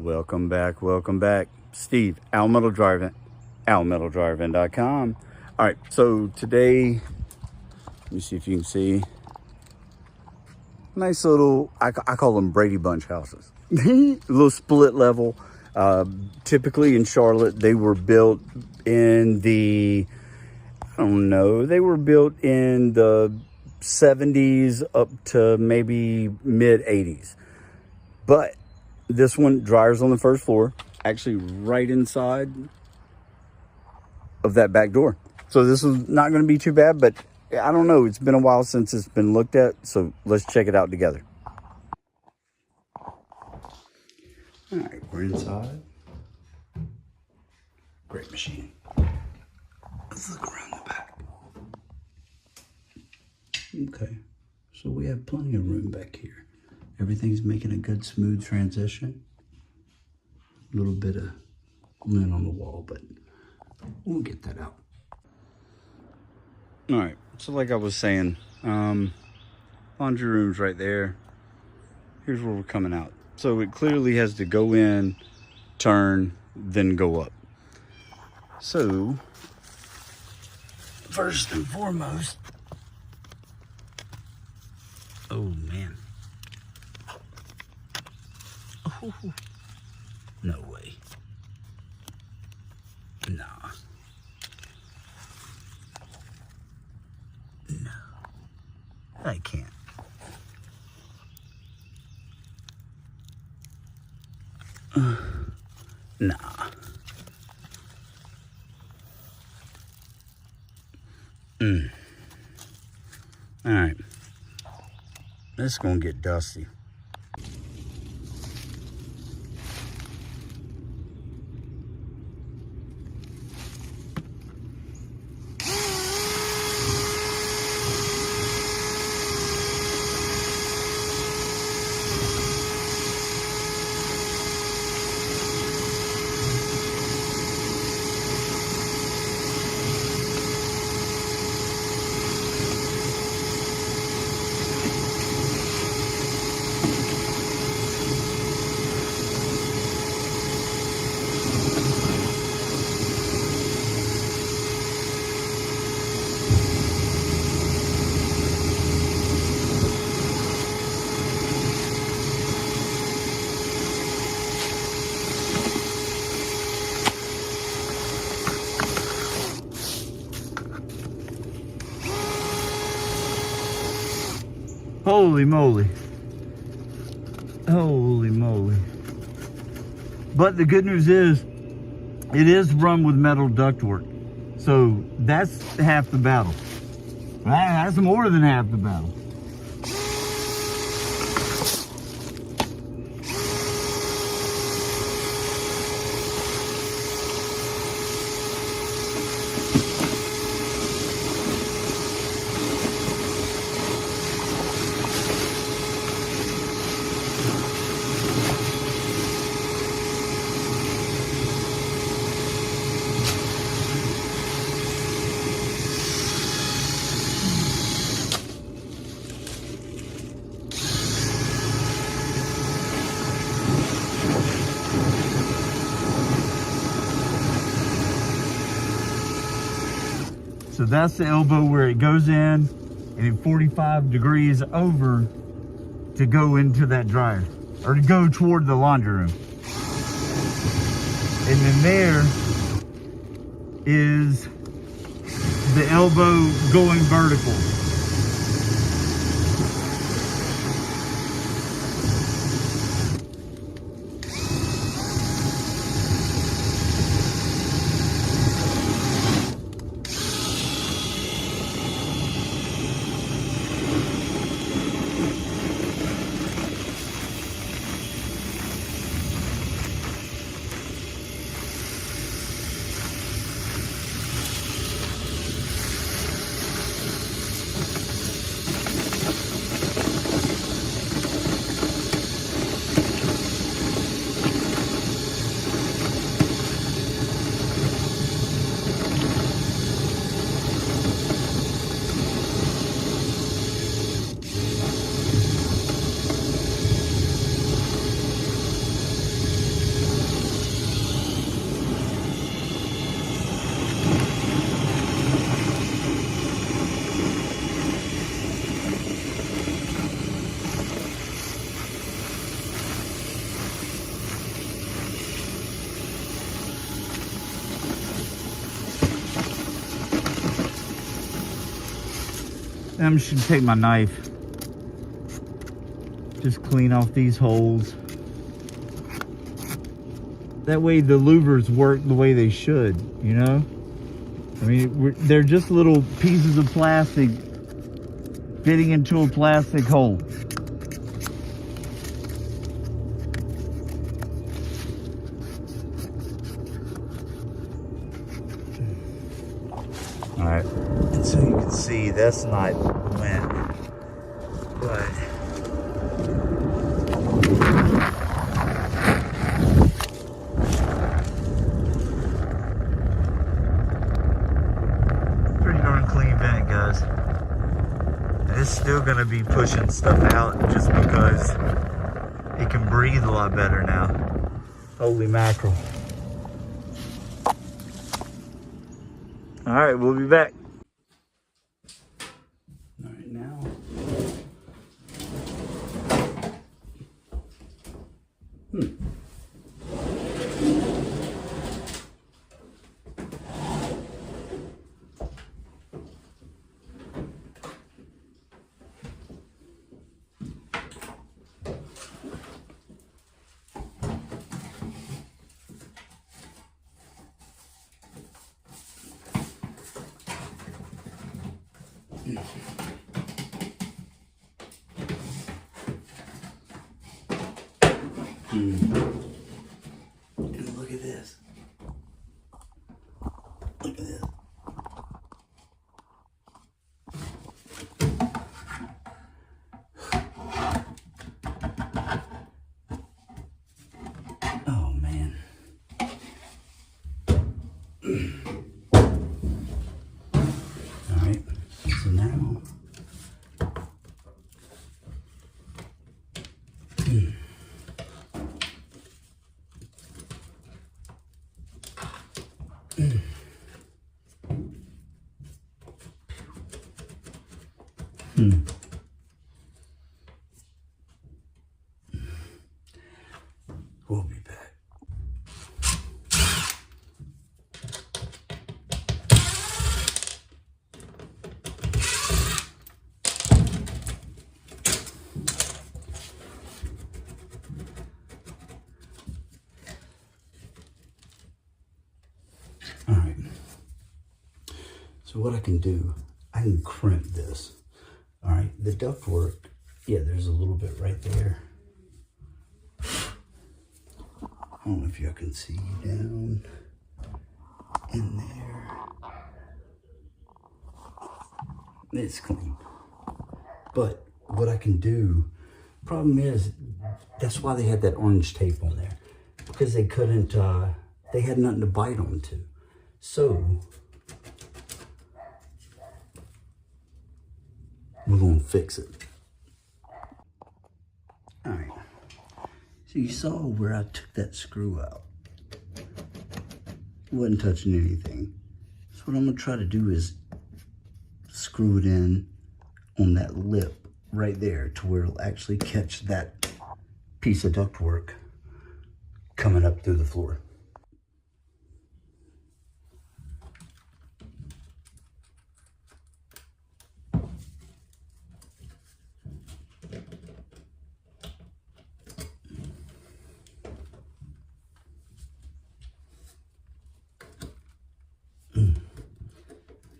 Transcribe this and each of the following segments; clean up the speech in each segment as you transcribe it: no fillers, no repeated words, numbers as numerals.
Welcome back. Steve, Al Metal Driving, almetalDriving.com. All right, so today, let me see if you can see. Nice little, I call them Brady Bunch houses. A little split level. Typically in Charlotte, they were built in the, they were built in the 70s up to maybe mid 80s. But this one, dryers on the first floor, actually right inside of that back door. So this is not going to be too bad, but I don't know. It's been a while since it's been looked at, so let's check it out together. All right, we're inside. Great machine. Let's look around the back. Okay, so we have plenty of room back here. Everything's making a good smooth transition. A little bit of lint on the wall, but we'll get that out. All right, so like I was saying, laundry room's right there. Here's where we're coming out. So it clearly has to go in, turn, then go up. So, first and foremost, oh man. Oh, no way. Nah. No. I can't. Nah. All right. This is gonna get dusty. Holy moly. Holy moly. But the good news is, it is run with metal ductwork. So that's half the battle. That's more than half the battle. So that's the elbow where it goes in, and then 45 degrees over to go into that dryer, or to go toward the laundry room. And then there is the elbow going vertical. I'm just gonna take my knife, just clean off these holes. That way the louvers work the way they should, you know? I mean, they're just little pieces of plastic fitting into a plastic hole. All right, and so you can see that's not went, but pretty darn clean vent, guys. And it's still gonna be pushing stuff out just because it can breathe a lot better now. Holy mackerel. All right, we'll be back. All right, now. And look at this. Look at this. Oh man. All right. So now. We'll be back. All right. So what I can do, I can crimp this. All right. The ductwork, yeah, there's a little bit right there. I don't know if y'all can see down in there. It's clean. But what I can do, problem is, that's why they had that orange tape on there. Because they couldn't, they had nothing to bite onto. So, we're gonna fix it. All right. So you saw where I took that screw out. It wasn't touching anything. So what I'm gonna try to do is screw it in on that lip right there to where it'll actually catch that piece of ductwork coming up through the floor.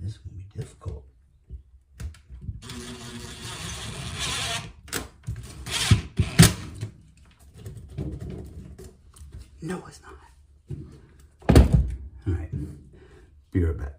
This is going to be difficult. No, it's not. All right. Be right back.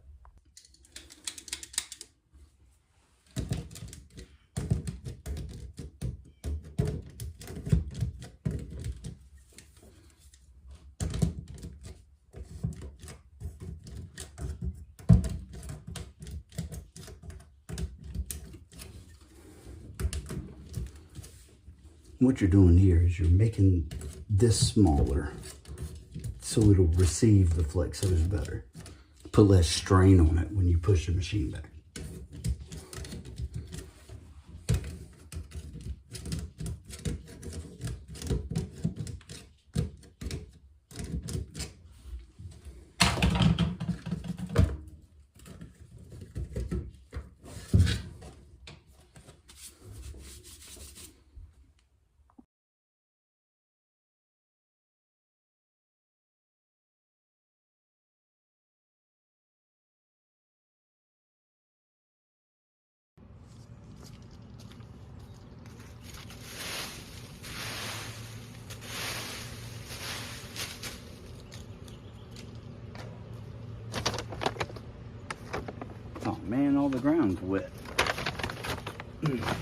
What you're doing here is you're making this smaller so it'll receive the flexos better. Put less strain on it when you push the machine back. the ground's wet. All right.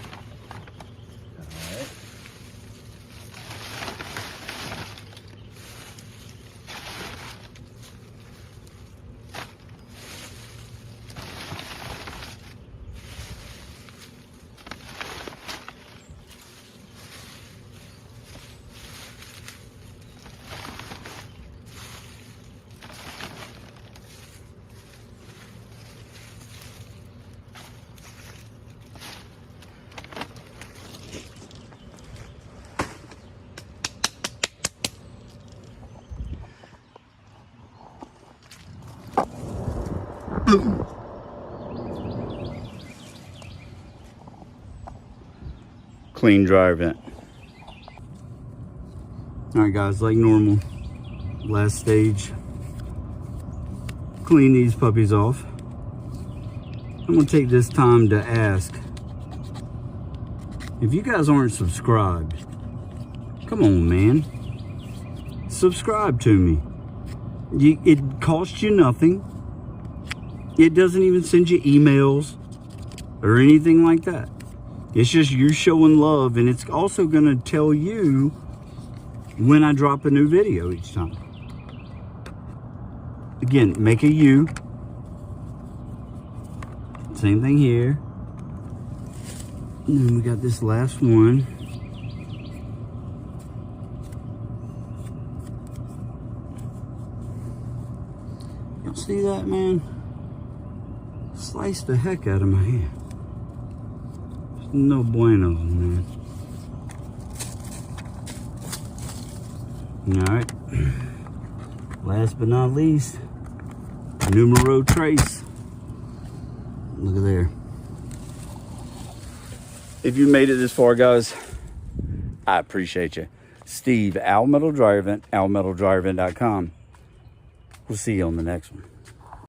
Boom. Clean dryer vent. All right, guys, like normal, last stage. Clean these puppies off. I'm gonna take this time to ask, if you guys aren't subscribed, come on, man. Subscribe to me. It costs you nothing. It doesn't even send you emails or anything like that. It's just you showing love, and it's also gonna tell you when I drop a new video each time. Again, make a U. Same thing here. And then we got this last one. Y'all see that, man? Sliced the heck out of my hand. There's no bueno, man. All right. Last but not least, numero trace. Look at there. If you made it this far, guys, I appreciate you. Steve, Al Metal Dryer Vent, almetaldryervent.com. We'll see you on the next one.